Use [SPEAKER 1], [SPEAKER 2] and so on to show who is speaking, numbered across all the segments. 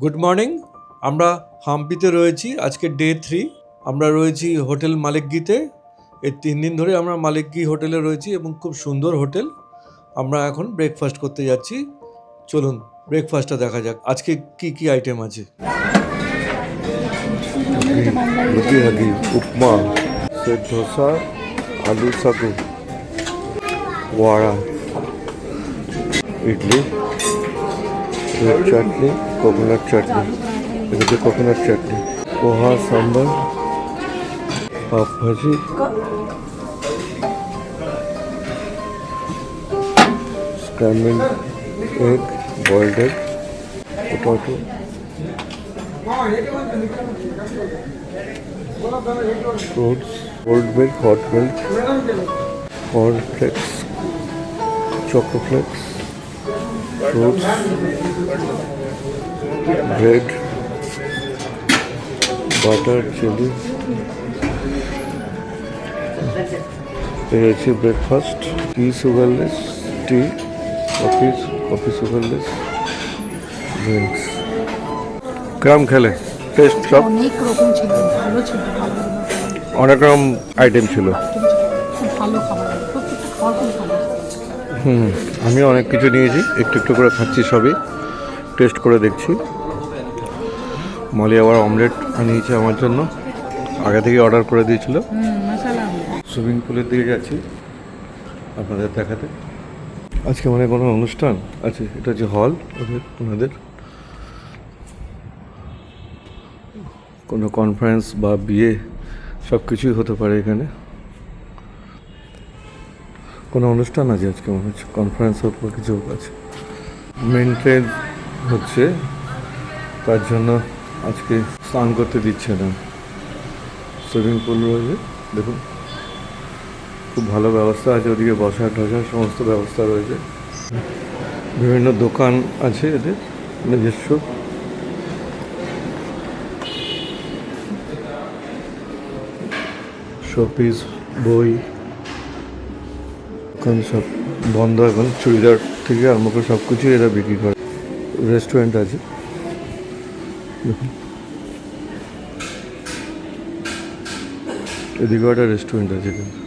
[SPEAKER 1] Good morning. আমরা হাম্পিতে রয়েছি, আজকে ডে 3। আমরা রয়েছি হোটেল মালিকগিতে। এই 3 দিন ধরে আমরা মালিকগি হোটেলে রয়েছি এবং খুব সুন্দর হোটেল। আমরা এখন ব্রেকফাস্ট করতে যাচ্ছি। চলুন ব্রেকফাস্টটা দেখা যাক আজকে কি কি আইটেম আছে। উপমা, সেট ধোসা, আলু সাগু, ওয়াড়া, ইডলি, রেড চাটনি, কোকোনাট চাটনি, এটা কোকোনাট চাটনি, পোহা, সাম্বার, পাপ ভাজি, scrambled egg, boiled egg, পোটাটো, fruits, cold milk, hot milk, corn flakes, choco flakes, fruits, bread, butter, chili. এই হচ্ছে ব্রেকফাস্ট। টি সুগারলেস, টি, কফি সুগারলেস, ড্রিঙ্কস। কেমন খেলে? টেস্ট সব
[SPEAKER 2] অনেক রকম ছিল, ভালো ছিল,
[SPEAKER 1] অনেক রকম আইটেম ছিল,
[SPEAKER 2] খুব ভালো খাবার, প্রত্যেকটা খাবার খুব ভালো।
[SPEAKER 1] আমি অনেক কিছু নিয়েছি, একটু একটু করে খাচ্ছি, সবই টেস্ট করে দেখছি। মলি আবার অমলেট আনিয়েছে আমার জন্য, আগে থেকে অর্ডার করে দিয়েছিল। সুইমিং পুলের দিকে যাচ্ছি আপনাদের দেখাতে। আজকে মানে কোনো অনুষ্ঠান আছে, এটা হচ্ছে হল ওনাদের, কোনো কনফারেন্স বা বিয়ে সব কিছুই হতে পারে এখানে। কোনো অনুষ্ঠান আছে আজকে, মনে হচ্ছে কনফারেন্স হোক বা কিছু আছে। মেনটেন হচ্ছে, তার জন্য আজকে স্নান করতে দিচ্ছে না। সুইমিং পুল রয়েছে, দেখুন খুব ভালো ব্যবস্থা আছে, ওদিকে বসার ঢসার সমস্ত ব্যবস্থা রয়েছে। বিভিন্ন দোকান আছে এদের নিজস্ব। শোপিস, বই, এখন সব বন্ধ, এখন চুড়িদার থেকে আরম্ভ করে সব কিছুই এরা বিক্রি করে। রেস্টুরেন্ট আছে দেখুন, এদিকেও একটা রেস্টুরেন্ট আছে কিন্তু।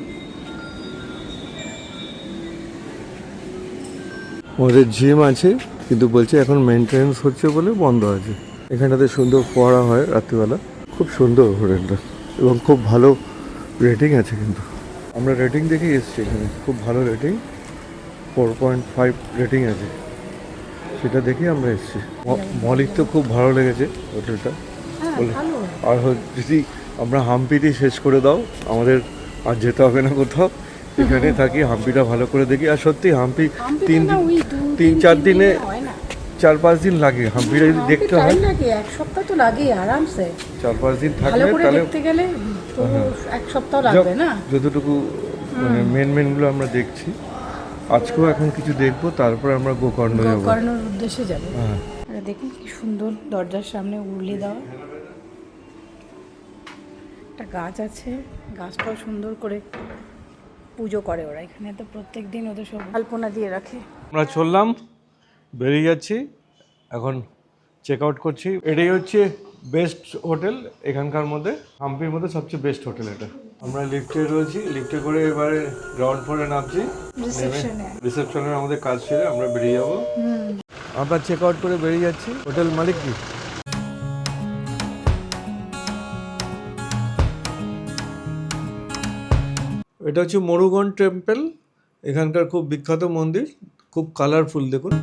[SPEAKER 1] আমাদের জিম আছে কিন্তু বলছে এখন মেনটেন্স হচ্ছে বলে বন্ধ আছে। এখানটাতে সুন্দর ফোয়ারা হয় রাত্রিবেলা, খুব সুন্দর হোটেলটা এবং খুব ভালো রেটিং আছে। কিন্তু আমরা রেটিং দেখেই এসেছি, এখানে খুব ভালো রেটিং, 4.5 রেটিং আছে, সেটা দেখেই আমরা এসেছি। মলিক তো খুব ভালো লেগেছে হোটেলটা, বলে আর যদি আমরা হাম্পিটি শেষ করে দাও, আমাদের আর যেতে হবে না কোথাও, এখানে থাকি, হাম্পিটা ভালো করে দেখি। আর সত্যি হাম্পি 3-4 দিনে 4-5 দিন লাগে হাম্পিটা যদি দেখতে হয়।
[SPEAKER 2] এক সপ্তাহ তো লাগে আরামসে,
[SPEAKER 1] 4-5 দিন থাকলে তাহলে
[SPEAKER 2] দেখতে গেলে তো এক সপ্তাহ লাগবে না।
[SPEAKER 1] যতটুকু মানে মেনগুলো আমরা দেখছি, আজকেও এখন কিছু দেখবো, তারপর আমরা গোকর্ণ যাবো,
[SPEAKER 2] গোকর্ণের উদ্দেশ্যে যাবো।
[SPEAKER 1] হ্যাঁ,
[SPEAKER 2] আর দেখুন কি সুন্দর, দরজার সামনে উড়লি দেওয়া একটা গাছ আছে, গাছটাও সুন্দর করে পুজো করে ওরা এখানে, তো প্রত্যেক দিন ওদের সব আলপনা দিয়ে রাখে।
[SPEAKER 1] আমরা চললাম, বেরিয়ে যাচ্ছি, এখন চেক আউট করছি। এটাই হচ্ছে বেস্ট হোটেল এখানকার মধ্যে, হাম্পির মধ্যে সবচেয়ে বেস্ট হোটেল এটা। আমরা লিফটে রয়েছি, লিফটে করে এবারে গ্রাউন্ড ফ্লোরে নামছি, রিসেপশনের আমাদের কাজ সেরে আমরা বেরিয়ে যাবো। আমরা চেক আউট করে বেরিয়ে যাচ্ছি। হোটেল মালিক কি, এটা হচ্ছে মরুগন টেম্পল, এখানকার খুব বিখ্যাত মন্দির, খুব কালারফুল দেখুন।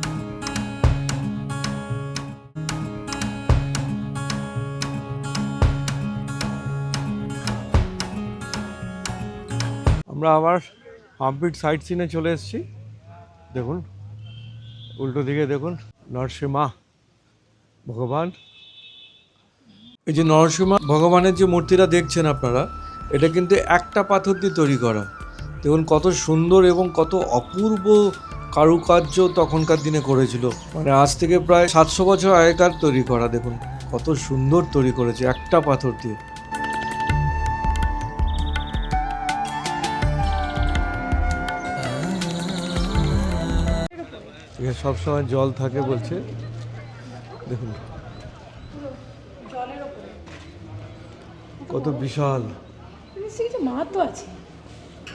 [SPEAKER 1] আমরা আবার হাম্পির সাইট সিনে চলে এসেছি। দেখুন উল্টো দিকে দেখুন নরসিংহ ভগবান। এই যে নরসিংহ ভগবানের যে মূর্তিটা দেখছেন আপনারা, এটা কিন্তু একটা পাথর দিয়ে তৈরি করা। দেখুন কত সুন্দর এবং কত অপূর্ব কারুকার্য তখনকার দিনে করেছিল, মানে আজ থেকে প্রায় 700 বছর আগেকার তৈরি করা। দেখুন কত সুন্দর তৈরি করেছে একটা পাথর দিয়ে। এখানে সবসময় জল থাকে বলছে, দেখুন কত বিশাল।
[SPEAKER 2] কিছু মাহাত্ম আছে,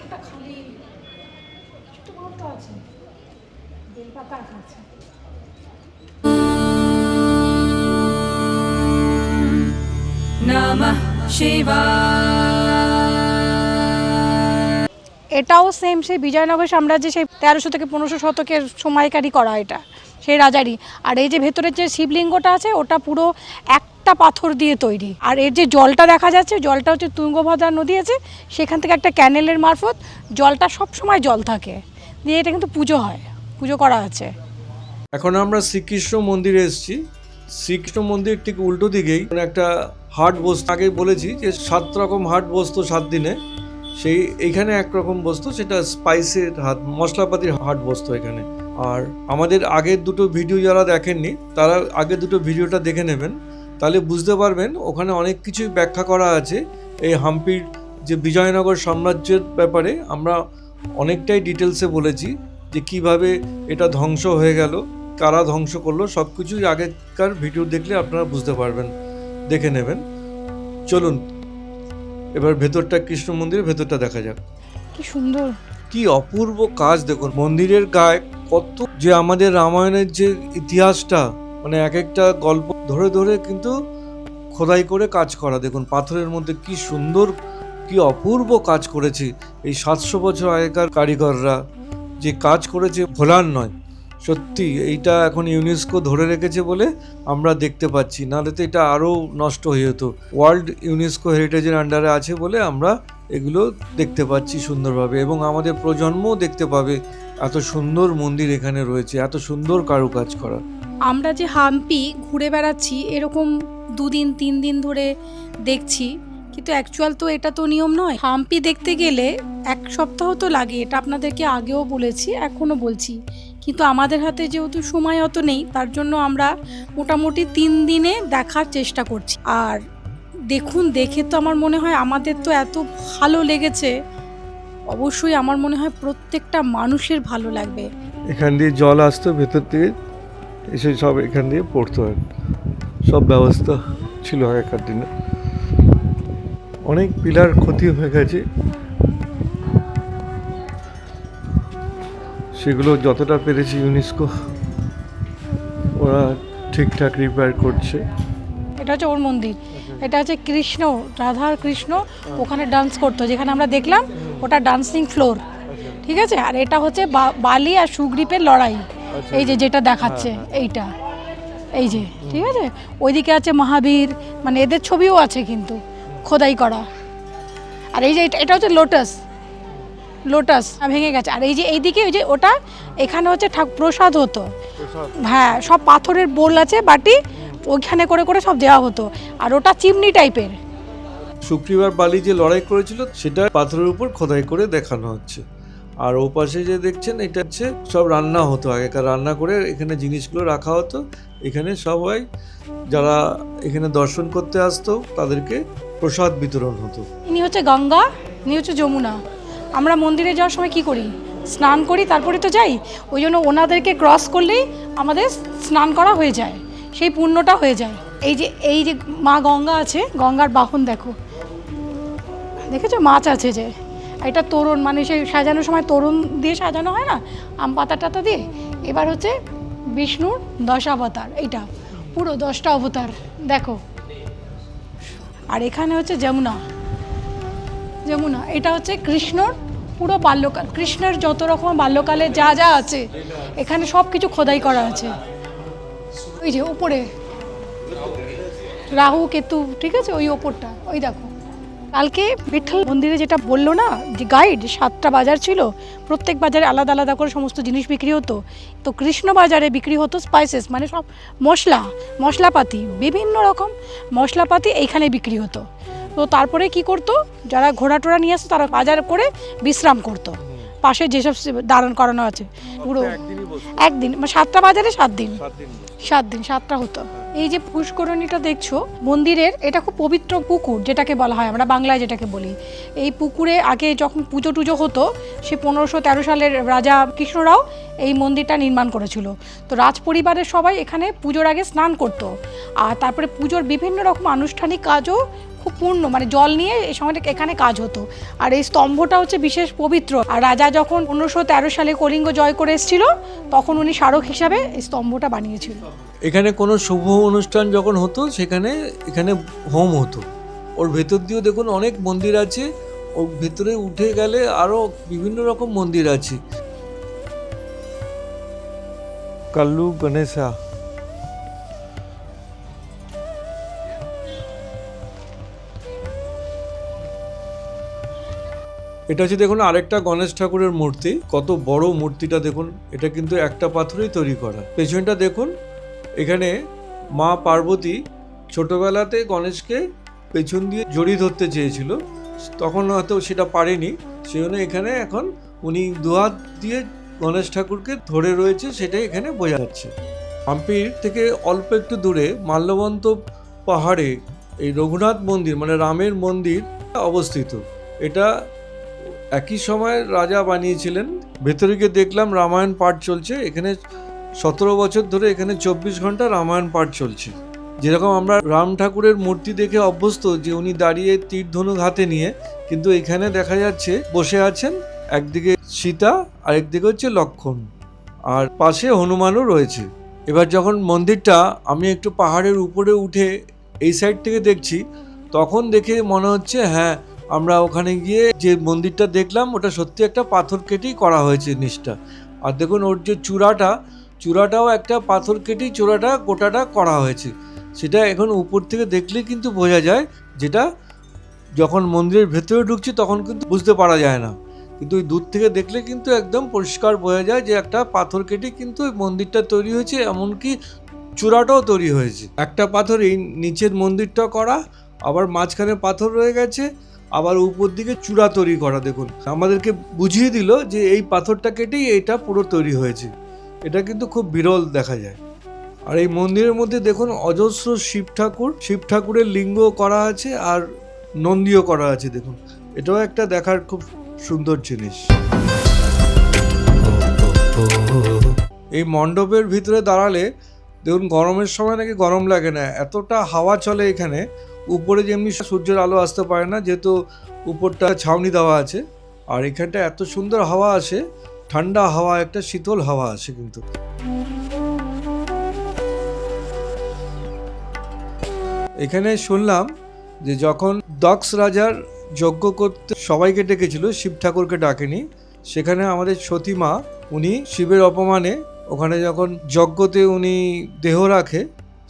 [SPEAKER 2] ওটা খালি ছোট মাহাত্ম আছে, বেলপাতা আছে। নমঃ শিবায়। এটাও সেম সেই বিজয়নগর সাম্রাজ্যে সেই 1300 থেকে 1500 শতকের সময়কারই করা, এটা সেই রাজারই। আর এই যে ভেতরের যে শিবলিঙ্গটা আছে ওটা পুরো একটা পাথর দিয়ে তৈরি। আর এর যে জলটা দেখা যাচ্ছে, জলটা হচ্ছে তুঙ্গভদ্রা নদী আছে, সেখান থেকে একটা ক্যানেলের মারফত জলটা সব সময় জল থাকে, দিয়ে এটা কিন্তু পুজো হয়, পুজো করা আছে।
[SPEAKER 1] এখন আমরা শ্রীকৃষ্ণ মন্দিরে এসেছি। শ্রীকৃষ্ণ মন্দির ঠিক উল্টো দিকেই একটা হাট বসতো, আগেই বলেছি যে 7 রকম হাট বসতো 7 দিনে, সেই এইখানে একরকম বসতো, সেটা স্পাইসের হাট, মশলাপাতির হাট বসতো এখানে। আর আমাদের আগের দুটো ভিডিও যারা দেখেননি তারা আগের দুটো ভিডিওটা দেখে নেবেন, তাহলে বুঝতে পারবেন ওখানে অনেক কিছুই ব্যাখ্যা করা আছে। এই হাম্পির যে বিজয়নগর সাম্রাজ্যের ব্যাপারে আমরা অনেকটাই ডিটেলসে বলেছি, যে কিভাবে এটা ধ্বংস হয়ে গেল, কারা ধ্বংস করলো, সব কিছুই আগেকার ভিডিও দেখলে আপনারা বুঝতে পারবেন, দেখে নেবেন। চলুন এবার ভেতরটা, কৃষ্ণ মন্দিরের ভেতরটা দেখা যাক।
[SPEAKER 2] কি সুন্দর,
[SPEAKER 1] কি অপূর্ব কাজ দেখুন মন্দিরের গায়ে, কত যে আমাদের রামায়ণের যে ইতিহাসটা, মানে এক একটা গল্প ধরে ধরে কিন্তু খোদাই করে কাজ করা। দেখুন পাথরের মধ্যে কি সুন্দর, কি অপূর্ব কাজ করেছে এই 700 বছর আগেকার কারিগররা, যে কাজ করেছে ভোলার নয়। সত্যি এইটা এখন ইউনেস্কো ধরে রেখেছে বলে আমরা দেখতে পাচ্ছি, নাহলে তো এটা আরও নষ্ট হয়ে যেত। ওয়ার্ল্ড ইউনেস্কো হেরিটেজের আন্ডারে আছে বলে আমরা এগুলো দেখতে পাচ্ছি সুন্দরভাবে, এবং আমাদের প্রজন্মও দেখতে পাবে এত সুন্দর মন্দির এখানে রয়েছে, এত সুন্দর কারুকাজ করা।
[SPEAKER 2] আমরা যে হাম্পি ঘুরে বেড়াচ্ছি এরকম 2 দিন 3 দিন ধরে দেখছি, কিন্তু অ্যাকচুয়াল তো এটা তো নিয়ম নয়। হাম্পি দেখতে গেলে 1 সপ্তাহ তো লাগে, এটা আপনাদেরকে আগেও বলেছি, এখনও বলছি। কিন্তু আমাদের হাতে যেহেতু সময় অত নেই, তার জন্য আমরা মোটামুটি 3 দিনে দেখার চেষ্টা করছি। আর দেখুন, দেখে তো আমার মনে হয় আমাদের তো এত ভালো লেগেছে, অবশ্যই আমার মনে হয় প্রত্যেকটা মানুষের ভালো লাগবে।
[SPEAKER 1] এখান দিয়ে জল আসতো ভেতর থেকে, এসে সব এখান দিয়ে পড়তে হয়, সব ব্যবস্থা ছিল আগেকার দিনে। অনেক পিলার ক্ষতি হয়ে গেছে, সেগুলো যতটা পেরেছি ইউনেস্কো ওরা ঠিকঠাক রিপেয়ার করছে।
[SPEAKER 2] এটা হচ্ছে ওর মন্দির, এটা হচ্ছে কৃষ্ণ, রাধার কৃষ্ণ ওখানে ডান্স করতো, যেখানে আমরা দেখলাম ওটা ডান্সিং ফ্লোর, ঠিক আছে। আর এটা হচ্ছে বালি আর সুগ্রীবের লড়াই, এই যে যেটা দেখাচ্ছে এইটা, এই যে, ঠিক আছে। ওইদিকে আছে মহাবীর, মানে এদের ছবিও আছে কিন্তু খোদাই করা। আর এই যে এটা হচ্ছে লোটাস, লোটাস ভেঙে গেছে। আর এই যে এইদিকে ওই যে ওটা, এখানে হচ্ছে প্রসাদ হতো, হ্যাঁ, সব পাথরের বোল আছে, বাটি, ওইখানে করে করে সব দেওয়া হতো। আর ওটা চিমনি টাইপের।
[SPEAKER 1] শুক্রবার বালি যে লড়াই করেছিল সেটা পাথরের উপর খোদাই করে দেখানো হচ্ছে। আর ও পাশে যে দেখছেন এটা হচ্ছে সব রান্না হতো, আগেকার রান্না করে এখানে জিনিসগুলো রাখা হতো। এখানে সবাই যারা এখানে দর্শন করতে আসতো তাদেরকে প্রসাদ বিতরণ হতো।
[SPEAKER 2] ইনি হচ্ছে গঙ্গা, ইনি হচ্ছে যমুনা। আমরা মন্দিরে যাওয়ার সময় কি করি? স্নান করি, তারপরে তো যাই। ওই জন্য ওনাদেরকে ক্রস করলেই আমাদের স্নান করা হয়ে যায়, সেই পুণ্যটা হয়ে যায়। এই যে মা গঙ্গা আছে, গঙ্গার বাহন দেখো, দেখেছো মাছ আছে যে, এটা তোরণ, মানে সেই সাজানোর সময় তোরণ দিয়ে সাজানো হয় না, আম পাতা টাতা দিয়ে। এবার হচ্ছে বিষ্ণুর 10 অবতার, এইটা পুরো 10টা অবতার দেখো। আর এখানে হচ্ছে যমুনা, যমুনা এটা হচ্ছে কৃষ্ণর পুরো বাল্যকাল, কৃষ্ণের যত রকম বাল্যকালে যা যা আছে এখানে সব কিছু খোদাই করা আছে। ওই যে উপরে রাহু কেতু, ঠিক আছে, ওই ওপরটা ওই দেখো। কালকে বিঠল মন্দিরে যেটা বললো না যে গাইড, 7টা বাজার ছিল, প্রত্যেক বাজারে আলাদা আলাদা করে সমস্ত জিনিস বিক্রি হতো। তো কৃষ্ণ বাজারে বিক্রি হতো স্পাইসেস, মানে সব মশলাপাতি, বিভিন্ন রকম মশলাপাতি এইখানে বিক্রি হতো। তো তারপরে কি করতো, যারা ঘোড়া টোড়া নিয়ে আসতো তারা বাজার করে বিশ্রাম করতো, পাশে যেসব দাঁড়ান করানো আছে পুরো একদিন, মানে 7টা বাজারে 7 দিন, 7টা হতো। এই যে পুষ্করণীটা দেখছো মন্দিরের, এটা খুব পবিত্র পুকুর যেটাকে বলা হয়, আমরা বাংলায় যেটাকে বলি। এই পুকুরে আগে যখন পুজো টুজো হতো, সে 1513 সালের রাজা কৃষ্ণরাও এই মন্দিরটা নির্মাণ করেছিল। তো রাজ পরিবারের সবাই এখানে পুজোর আগে স্নান করতো, আর তারপরে পুজোর বিভিন্ন রকম আনুষ্ঠানিক কাজও খুব পূর্ণ, মানে জল নিয়ে এই সময়টা এখানে কাজ হতো। আর এই স্তম্ভটা হচ্ছে বিশেষ পবিত্র। আর রাজা যখন 1513 সালে কলিঙ্গ জয় করে এসেছিল তখন উনি স্মারক হিসাবে এই স্তম্ভটা বানিয়েছিল।
[SPEAKER 3] এখানে কোনো শুভ অনুষ্ঠান যখন হতো এখানে হোম হতো। ওর ভেতর দিয়েও দেখুন অনেক মন্দির আছে, ওর ভেতরে উঠে গেলে আরও বিভিন্ন রকম মন্দির আছে।
[SPEAKER 1] কাল্লু গণেশা,
[SPEAKER 3] এটা হচ্ছে দেখুন আরেকটা গণেশ ঠাকুরের মূর্তি। কত বড় মূর্তিটা দেখুন, এটা কিন্তু একটা পাথরেই তৈরি করা। পেছনটা দেখুন, এখানে মা পার্বতী ছোটবেলাতে গণেশকে পেছন দিয়ে জড়িয়ে ধরতে চেয়েছিল, তখন হয়তো সেটা পারেনি, সেই জন্য এখানে এখন উনি দুহাত দিয়ে গণেশ ঠাকুরকে ধরে রয়েছে, সেটাই এখানে বোঝা যাচ্ছে। হাম্পির থেকে অল্প একটু দূরে মাল্যবন্ত পাহাড়ে এই রঘুনাথ মন্দির মানে রামের মন্দির অবস্থিত। এটা একই সময় রাজা বানিয়েছিলেন। ভেতরে গিয়ে দেখলাম রামায়ণ পাঠ চলছে। এখানে 17 বছর ধরে এখানে 24 ঘন্টা রামায়ণ পাঠ চলছে। যেরকম আমরা রাম ঠাকুরের মূর্তি দেখে অভ্যস্ত যে উনি দাঁড়িয়ে তীর ধনুক হাতে নিয়ে, কিন্তু এখানে দেখা যাচ্ছে বসে আছেন, একদিকে সীতা আর একদিকে হচ্ছে লক্ষ্মণ, আর পাশে হনুমানও রয়েছে। এবার যখন মন্দিরটা আমি একটু পাহাড়ের উপরে উঠে এই সাইড থেকে দেখছি, তখন দেখে মনে হচ্ছে হ্যাঁ, আমরা ওখানে গিয়ে যে মন্দিরটা দেখলাম ওটা সত্যি একটা পাথর কেটেই করা হয়েছে নিচটা। আর দেখুন ওর যে চূড়াটাও একটা পাথর কেটেই গোটাটা করা হয়েছে। সেটা এখন উপর থেকে দেখলে কিন্তু বোঝা যায়, যেটা যখন মন্দিরের ভেতরে ঢুকছি তখন কিন্তু বুঝতে পারা যায় না, কিন্তু ওই দূর থেকে দেখলে কিন্তু একদম পরিষ্কার বোঝা যায় যে একটা পাথর কেটে কিন্তু ওই মন্দিরটা তৈরি হয়েছে, এমনকি চূড়াটাও তৈরি হয়েছে। একটা পাথরেই নিচের মন্দিরটা করা, আবার মাঝখানে পাথর রয়ে গেছে, আবার উপর দিকে চূড়া তৈরি করা। দেখুন আমাদেরকে বুঝিয়ে দিল যে এই পাথরটা কেটেই এটা পুরো তৈরি হয়েছে। এটা কিন্তু খুব বিরল দেখা যায়। আর এই মন্দিরের মধ্যে দেখুন অজস্র শিব ঠাকুরের লিঙ্গ করা আছে, আর নন্দীও করা আছে। দেখুন এটাও একটা দেখার খুব সুন্দর জিনিস। এই মণ্ডপের ভিতরে দাঁড়ালে দেখুন গরমের সময় নাকি গরম লাগে না, এতটা হাওয়া চলে এখানে। উপরে যেমনি সূর্যের আলো আসতে পারে না, যেহেতু উপরটা ছাউনি দেওয়া আছে, আর এখানটা এত সুন্দর হাওয়া আসে, ঠান্ডা হাওয়া, একটা শীতল হাওয়া আসে। কিন্তু এখানে শুনলাম যে যখন দক্ষ রাজার যজ্ঞ করতে সবাইকে ডেকেছিল, শিব ঠাকুরকে ডাকেনি, সেখানে আমাদের সতী মা উনি শিবের অপমানে ওখানে যখন যজ্ঞতে উনি দেহ রাখে,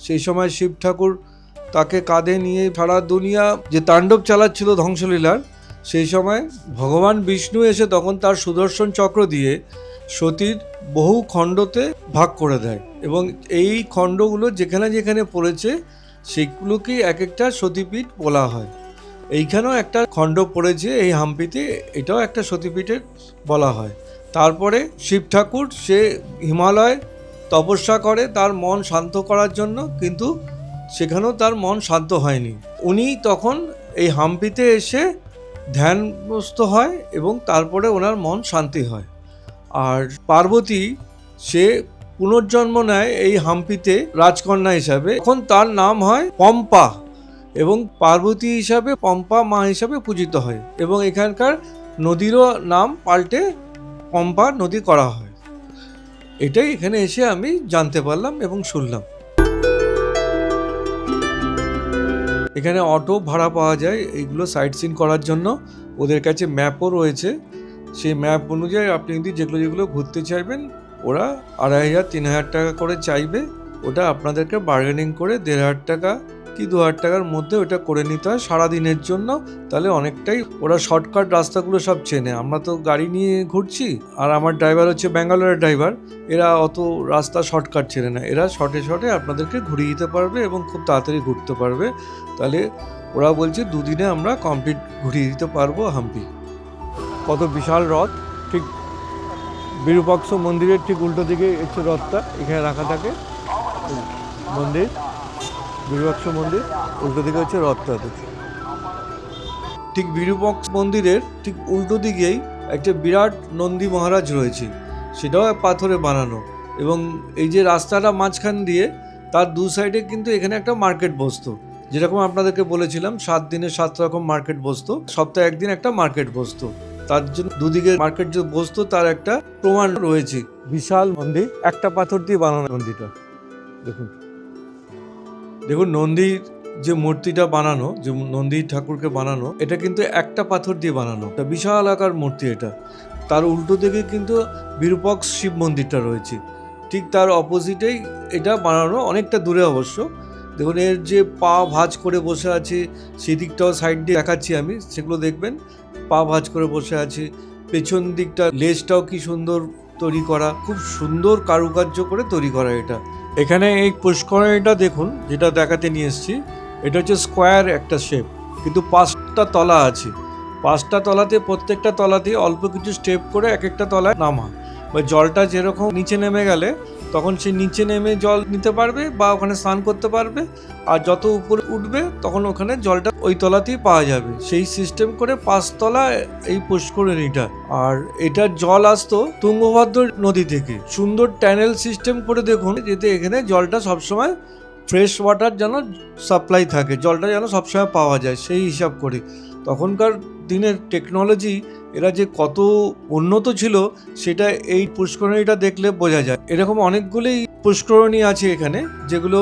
[SPEAKER 3] সেই সময় শিব ঠাকুর তাকে কাঁধে নিয়ে সারা দুনিয়া যে তাণ্ডব চালাচ্ছিল ধ্বংসলীলার, সেই সময় ভগবান বিষ্ণু এসে তখন তার সুদর্শন চক্র দিয়ে সতীর বহু খণ্ডতে ভাগ করে দেয়, এবং এই খণ্ডগুলো যেখানে যেখানে পড়েছে সেগুলোকেই এক একটা সতীপীঠ বলা হয়। এইখানেও একটা খণ্ড পড়েছে এই হাম্পিতে, এটাও একটা সতীপীঠের বলা হয়। তারপরে শিব ঠাকুর সে হিমালয় তপস্যা করে তার মন শান্ত করার জন্য, কিন্তু সেখানেও তার মন শান্ত হয়নি। উনি তখন এই হাম্পিতে এসে ধ্যানগ্রস্ত হয় এবং তারপরে ওনার মন শান্তি হয়। আর পার্বতী সে পুনর্জন্ম নেয় এই হাম্পিতে রাজকন্যা হিসাবে, এখন তার নাম হয় পম্পা, এবং পার্বতী হিসাবে পম্পা মা হিসাবে পূজিত হয়, এবং এখানকার নদীরও নাম পাল্টে পম্পা নদী করা হয়। এটাই এখানে এসে আমি জানতে পারলাম এবং শুনলাম। এখানে অটো ভাড়া পাওয়া যায় এইগুলো সাইট সিন করার জন্য, ওদের কাছে ম্যাপও রয়েছে। সেই ম্যাপ অনুযায়ী আপনি যদি যেগুলো ঘুরতে চাইবেন, ওরা 2500-3000 টাকা করে চাইবে। ওটা আপনাদেরকে বার্গেনিং করে 1500 টাকা কি 2000 টাকার মধ্যে ওটা করে নিতে হয় সারাদিনের জন্য। তাহলে অনেকটাই ওরা শর্টকাট রাস্তাগুলো সব চেনে। আমরা তো গাড়ি নিয়ে ঘুরছি, আর আমার ড্রাইভার হচ্ছে ব্যাঙ্গালোরের ড্রাইভার, এরা অত রাস্তা শর্টকাট চেনে না, এরা শর্টে আপনাদেরকে ঘুরিয়ে দিতে পারবে এবং খুব তাড়াতাড়ি ঘুরতে পারবে। তাহলে ওরা বলছে 2 দিনে আমরা কমপ্লিট ঘুরিয়ে দিতে পারবো হাম্পি। কত বিশাল রথ, ঠিক বিরূপাক্ষ মন্দিরের ঠিক উল্টো দিকে একটু রথটা এখানে রাখা থাকে। মন্দির বিরূপাক্ষ মন্দির, উল্টো দিকে হচ্ছে রথটা। ঠিক বিরূপাক্ষ মন্দিরের ঠিক উল্টো দিকেই একটা বিরাট নন্দী মহারাজ রয়েছে, সেটাও পাথরে বানানো। এবং এই যে রাস্তাটা মাঝখান দিয়ে, তার 2 সাইডে কিন্তু এখানে একটা মার্কেট বসতো। যেরকম আপনাদেরকে বলেছিলাম 7 দিনে 7 রকম মার্কেট বসতো, সপ্তাহে একদিন একটা মার্কেট বসতো, তার জন্য দুদিকে মার্কেট যে বসতো তার একটা প্রমাণ রয়েছে। বিশাল মন্দির, একটা পাথর দিয়ে বানানো মন্দিরটা দেখুন। দেখুন নন্দীর যে মূর্তিটা বানানো, যে নন্দী ঠাকুরকে বানানো, এটা কিন্তু একটা পাথর দিয়ে বানানো, একটা বিশাল আকার মূর্তি এটা। তার উল্টো দিকে কিন্তু বিরূপক্ষ শিব মন্দিরটা রয়েছে, ঠিক তার অপোজিটেই এটা বানানো, অনেকটা দূরে অবশ্য। দেখুন এর যে পা ভাঁজ করে বসে আছে, সেদিকটাও সাইড দিয়ে দেখাচ্ছি আমি, সেগুলো দেখবেন। পা ভাঁজ করে বসে আছে, পেছন দিকটা লেজটাও কি সুন্দর তৈরি করা, খুব সুন্দর কারুকার্য করে তৈরি করা এটা। এখানে এই পুষ্করিণীটা দেখুন, যেটা দেখাতে নিয়ে এসেছি, এটা হচ্ছে স্কোয়ার একটা শেপ, কিন্তু 5টা তলা আছে। 5টা তলাতে, প্রত্যেকটা তলাতে অল্প কিছু স্টেপ করে এক একটা তলায় নামা, বা জলটা যেরকম নিচে নেমে গেলে তখন সে নিচে নেমে জল নিতে পারবে বা ওখানে স্নান করতে পারবে, আর যত উপরে উঠবে তখন ওখানে জলটা ওই তলাতেই পাওয়া যাবে। সেই সিস্টেম করে 5 তলা এই পুষ্করিণীটা। আর এটার জল আসতো তুঙ্গভদ্র নদী থেকে, সুন্দর ট্যানেল সিস্টেম করে দেখুন, যাতে এখানে জলটা সবসময় ফ্রেশ ওয়াটার যেন সাপ্লাই থাকে, জলটা যেন সবসময় পাওয়া যায় সেই হিসাব করে। তখনকার দিনের টেকনোলজি এরা যে কত উন্নত ছিল সেটা এই পুষ্করিণীটা দেখলে বোঝা যায়। এরকম অনেকগুলোই পুষ্করিণী আছে এখানে, যেগুলো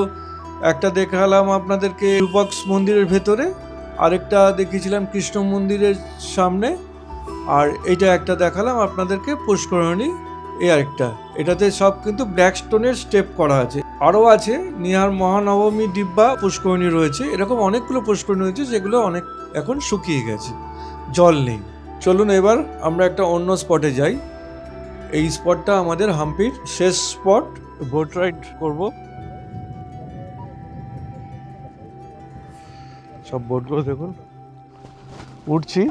[SPEAKER 3] একটা দেখালাম আপনাদেরকে বিরূপক্ষ মন্দিরের ভেতরে, আরেকটা দেখিয়েছিলাম কৃষ্ণ মন্দিরের সামনে, আর এটা একটা দেখালাম আপনাদেরকে পুষ্করিণী এই আরেকটা। এটাতে সব কিন্তু ব্ল্যাক স্টোনের স্টেপ করা আছে। আরও আছে নিহার মহানবমী ডিব্বা পুষ্করিণী রয়েছে, এরকম অনেকগুলো পুষ্করিণী রয়েছে যেগুলো অনেক এখন শুকিয়ে গেছে, জল নেই। চলুন এবার আমরা একটা অন্য স্পটে যাই। এই স্পটটা আমাদের হাম্পির শেষ স্পট, বোট রাইড করব। সব বোটগুলো দেখুন উঠছি।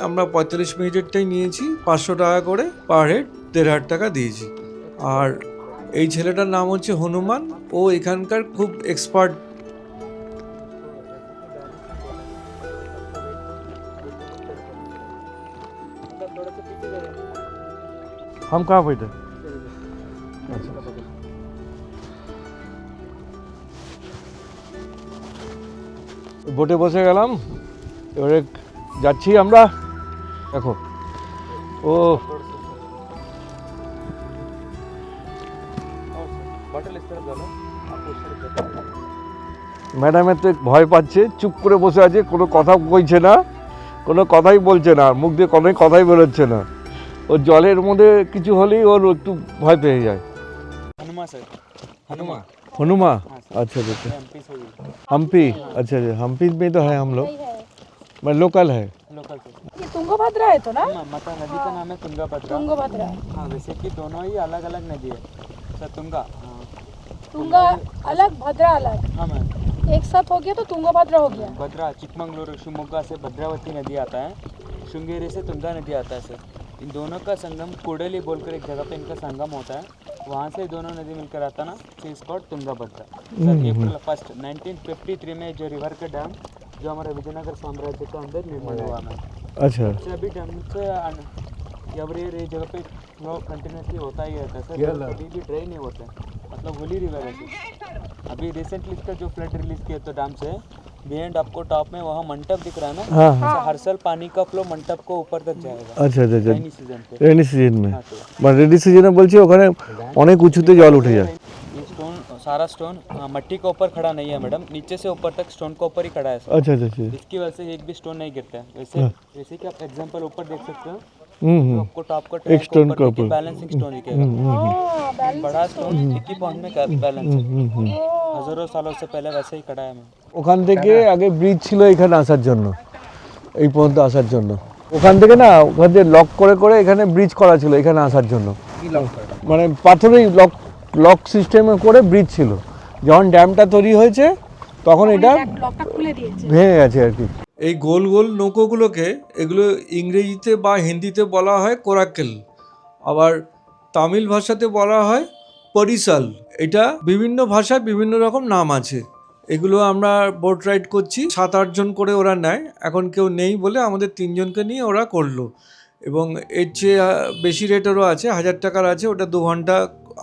[SPEAKER 3] আমরা 45 মিনিটেরটাই নিয়েছি, 500 টাকা করে পার হেড, 1,500 টাকা দিয়েছি। আর এই ছেলেটার নাম হচ্ছে হনুমান, ও এখানকার খুব এক্সপার্ট। हम कहाँ बैठे? বোটে বসে গেলাম, এবারে যাচ্ছি আমরা। দেখো ও ম্যাডামের তো ভয় পাচ্ছে, চুপ করে বসে আছে, কোনো কথা বলছে না, কোনো কথাই বলছে না, মুখ দিয়ে কোনো কথাই বেরোচ্ছে না। ও জলের মধ্যে কিছু হলেই ওর একটু ভয় পেয়ে যায়। हनुमा अच्छा अच्छा, हम्पी, अच्छा अच्छा, हम्पी में तो है हम लोग, मैं लोकल है।
[SPEAKER 2] ये तुंगभद्रा है तो ना?
[SPEAKER 4] माता नदी का नाम है तुंगभद्रा।
[SPEAKER 2] तुंगभद्रा,
[SPEAKER 4] हाँ, वैसे कि दोनों ही अलग अलग नदी है। तुंगा, हाँ,
[SPEAKER 2] तुंगा अलग, भद्रा अलग,
[SPEAKER 4] हाँ मैम।
[SPEAKER 2] एक साथ हो गया तो तुंगभद्रा हो गया।
[SPEAKER 4] भद्रा चिकमंगलुरु शिवमोगा से भद्रावती नदी आता है, श्रृंगेरी से तुंगा नदी आता है सर। इन दोनों का संगम कुड़ेली बोलकर एक जगह पे इनका संगम होता है, वहाँ से दोनों नदी मिलकर आता ना, सो इस कॉल्ड तुंगभद्रा। सर April 1, 1953 में जो रिवर का डैम जो हमारे विजयनगर साम्राज्य के अंदर निर्माण हुआ है।
[SPEAKER 1] अच्छा
[SPEAKER 4] अभी डैम से एवरी ईयर ये जगह पे फ्लो कंटिन्यूसली होता ही रहता है सर, कभी भी ड्राई नहीं होता है, मतलब होली रिवर है। अभी रिसेंटली इसका जो फ्लड रिलीज किया तो डैम से बिहाइंड आपको टॉप में वहाँ मंटप दिख रहा है ना,
[SPEAKER 1] हाँ
[SPEAKER 4] तो हर साल पानी का फ्लो मंटप को ऊपर तक जाएगा
[SPEAKER 1] अच्छा अच्छा अच्छा,
[SPEAKER 4] रेनी सीजन पे।
[SPEAKER 1] রেনি সিজন में,
[SPEAKER 4] हाँ, तो
[SPEAKER 1] মানে রেনি সিজনে বলছি ওখানে অনেক উঁচুতে জল উঠে যায়।
[SPEAKER 4] ये स्टोन, सारा स्टोन मट्टी के ऊपर खड़ा नहीं है मैडम, नीचे से ऊपर तक स्टोन के ऊपर ही खड़ा है सर।
[SPEAKER 1] अच्छा अच्छा अच्छा,
[SPEAKER 4] इसकी वजह से एक भी स्टोन नहीं गिरता है। वैसे जैसे कि आप एग्जांपल ऊपर देख सकते हो, तो आपको टॉप का
[SPEAKER 1] एक stone के ऊपर।
[SPEAKER 4] बैलेंसिंग स्टोन दिखेगा।
[SPEAKER 2] हाँ, बैलेंस
[SPEAKER 4] बड़ा स्टोन एक ही पॉइंट में बैलेंस है, हजारों सालों से पहले वैसे ही खड़ा है मैं।
[SPEAKER 1] ওখান থেকে আগে ব্রিজ ছিল এখানে আসার জন্য, এই পর্যন্ত আসার জন্য। ওখান থেকে না, ওখান থেকে লক করে করে এখানে ব্রিজ করা ছিল এখানে আসার জন্য, মানে পাথরেই লক লক সিস্টেমে করে ব্রিজ ছিল। যখন ড্যামটা তৈরি হয়েছে তখন এটা
[SPEAKER 2] লকটা খুলে দিয়েছে।
[SPEAKER 1] ভেঙে গেছে আর কি।
[SPEAKER 3] এই গোল গোল নৌকোগুলোকে, এগুলো ইংরেজিতে বা হিন্দিতে বলা হয় কোরাকেল, আবার তামিল ভাষাতে বলা হয় পরিসাল। এটা বিভিন্ন ভাষায় বিভিন্ন রকম নাম আছে। এগুলো আমরা বোট রাইড করছি, 7-8 জন করে ওরা নেয়, এখন কেউ নেই বলে আমাদের 3 জনকে নিয়ে ওরা করলো। এবং এর চেয়ে বেশি রেটেরও আছে, 1000 টাকার আছে, ওটা 2 ঘন্টা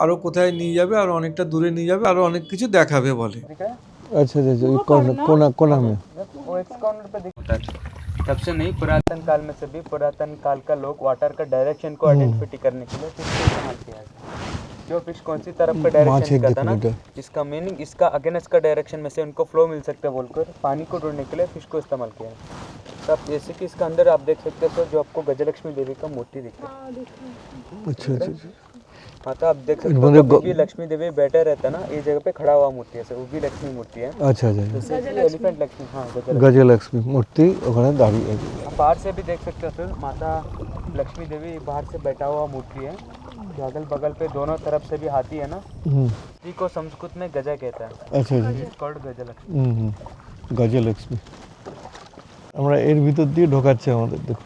[SPEAKER 3] আরও কোথায় নিয়ে যাবে, আরও অনেকটা দূরে নিয়ে যাবে, আরও অনেক কিছু দেখাবে বলে।
[SPEAKER 4] दिख रहा है
[SPEAKER 1] আচ্ছা আচ্ছা আচ্ছা, ওই কোনা মে
[SPEAKER 4] वो इस कॉर्नर पे दिखता है। तब से नहीं, पुरातन काल में से भी पुरातन काल का लोग वाटर का डायरेक्शन को आइडेंटिफाई करने के लिए फिश को इस्तेमाल किया है। जो फिश कौन सी तरफ का डायरेक्शन का था ना, इसका मीनिंग इसका अगेंस्ट का डायरेक्शन में से उनको फ्लो मिल सकता है बोलकर पानी को ढूंढने के लिए फिश को इस्तेमाल किया है। तब जैसे कि इसका अंदर आप देख सकते हो जो आपको गजलक्ष्मी देवी का मूर्ति दिखता है।
[SPEAKER 1] আচ্ছা আচ্ছা আচ্ছা।
[SPEAKER 4] हाँ तो आप देख सकते हो जो भी लक्ष्मी देवी बैठा रहता है ना, ये जगह पे खड़ा हुआ मूर्ति है सर, वो भी लक्ष्मी मूर्ति है।
[SPEAKER 1] আচ্ছা আচ্ছা
[SPEAKER 4] जैसे कि एलिफेंट लक्ष्मी, हाँ गजलक्ष्मी।
[SPEAKER 1] গজলক্ষ্মী মূর্তি ওখানে দাঁড়িয়ে আছে।
[SPEAKER 4] आप बाहर से भी देख सकते हो सर, माता लक्ष्मी देवी बाहर से बैठा हुआ मूर्ति है। जो अगल बगल पे दोनों तरफ से भी हाथी है ना,
[SPEAKER 1] হুম
[SPEAKER 4] इसी को संस्कृत में गजा कहता है।
[SPEAKER 1] আচ্ছা আচ্ছা
[SPEAKER 4] It's called गजलक्ष्मी।
[SPEAKER 1] হুম গজলক্ষ্মী। আমরা এর ভিতর দিয়ে ঢোকাচ্ছে আমাদের, দেখো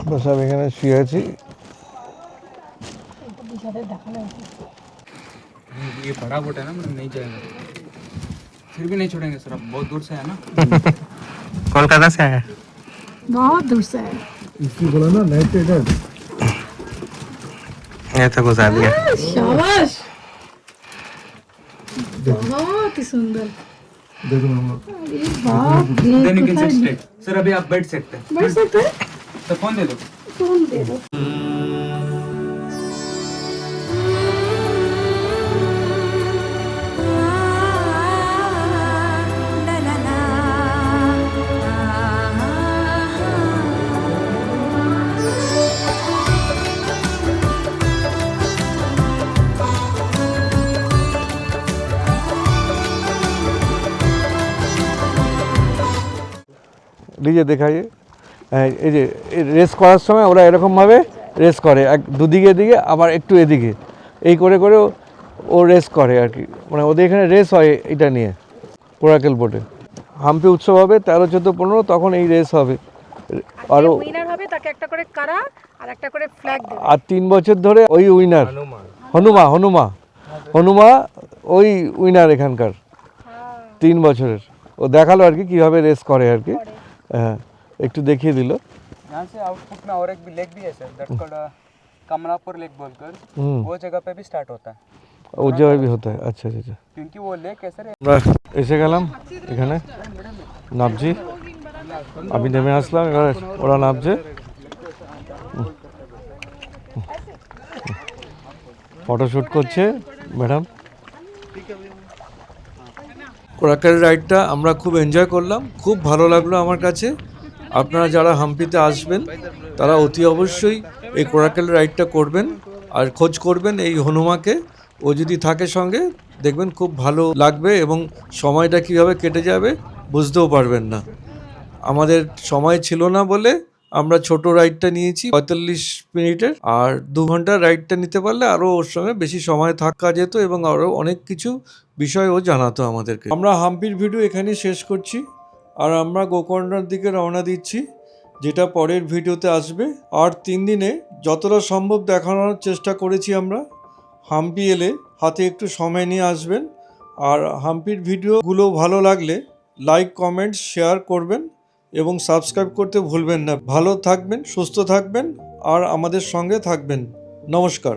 [SPEAKER 1] আমরা সব এখানে শুয়ে আছি।
[SPEAKER 4] ये बड़ा बोट है ना, मतलब नहीं जाएंगे, फिर भी नहीं छोड़ेंगे सर, अब बहुत दूर से है ना।
[SPEAKER 5] कोलकाता से आया है।
[SPEAKER 2] बहुत दूर से है।
[SPEAKER 1] इसकी बोला ना नाइट राइडर।
[SPEAKER 5] ये तो घुसा दिया।
[SPEAKER 2] शाबाश, बहुत ही सुंदर।
[SPEAKER 1] देखो मामा,
[SPEAKER 2] अरे बाप
[SPEAKER 4] Then you can sit
[SPEAKER 2] रे,
[SPEAKER 4] straight. सर अभी आप बैठ सकते हैं,
[SPEAKER 2] बैठ सकते हैं?
[SPEAKER 4] तो फोन दे दो।
[SPEAKER 2] फोन दे दो।
[SPEAKER 1] ডিজে দেখাইয়ে। হ্যাঁ, এই যে রেস করার সময় ওরা এরকমভাবে রেস করে, এক দুদিকে দিকে আবার একটু এদিকে, এই করে করে ও রেস করে আর কি। মানে ওদের এখানে রেস হয় এটা নিয়ে, কোরাকেল বোটে। হাম্পি উৎসব হবে 13, 14, 15, তখন এই রেস হবে। আরও
[SPEAKER 2] উইনার হবে তাকে একটা করে কারা আর একটা করে ফ্ল্যাগ দেবে।
[SPEAKER 1] আর 3 বছর ধরে ওই উইনার হনুমা ওই উইনার এখানকার 3 বছরের। ও দেখালো আর কি কীভাবে রেস করে আর কি। হ্যাঁ, একটু দেখিয়ে দিল।
[SPEAKER 4] यहाँ से आउटपुट में और एक भी लेक भी है sir, that's called Kamalapur lake बोलकर, वो जगह पे भी स्टार्ट होता है,
[SPEAKER 1] ও জায়গায় হতে হয়। আচ্ছা আচ্ছা আচ্ছা।
[SPEAKER 4] क्योंकि वो लेक है सर।
[SPEAKER 1] আমরা এসে গেলাম এখানে, নামছি, আমি নেমে আসলাম, এবার ওরা নামছে। ফটোশ্যুট করছে ম্যাডাম।
[SPEAKER 3] কোরাকেল রাইডটা আমরা খুব এনজয় করলাম, খুব ভালো লাগলো আমার কাছে। আপনারা যারা হাম্পিতে আসবেন তারা অতি অবশ্যই এই কোরাকেল রাইডটা করবেন আর খোঁজ করবেন এই হনুমাকে। ও যদি থাকে সঙ্গে দেখবেন খুব ভালো লাগবে এবং সময়টা কীভাবে কেটে যাবে বুঝতেও পারবেন না। আমাদের সময় ছিল না বলে আমরা ছোট রাইডটা নিয়েছি 45 মিনিটের, আর 2 ঘন্টার রাইডটা নিতে পারলে আরও ওর সঙ্গে বেশি সময় থাকা যেত এবং আরও অনেক কিছু বিষয় ও জানাতো আমাদেরকে। আমরা হাম্পির ভিডিও এখানেই শেষ করছি, আর আমরা গোকর্ণার দিকে রওনা দিচ্ছি, যেটা পরের ভিডিওতে আসবে। আর 3 দিনে যতটা সম্ভব দেখানোর চেষ্টা করেছি আমরা। হাম্পি এলে হাতে একটু সময় নিয়ে আসবেন, আর হাম্পির ভিডিওগুলো ভালো লাগলে লাইক, কমেন্ট, শেয়ার করবেন এবং সাবস্ক্রাইব করতে ভুলবেন না। ভালো থাকবেন, সুস্থ থাকবেন আর আমাদের সঙ্গে থাকবেন। নমস্কার।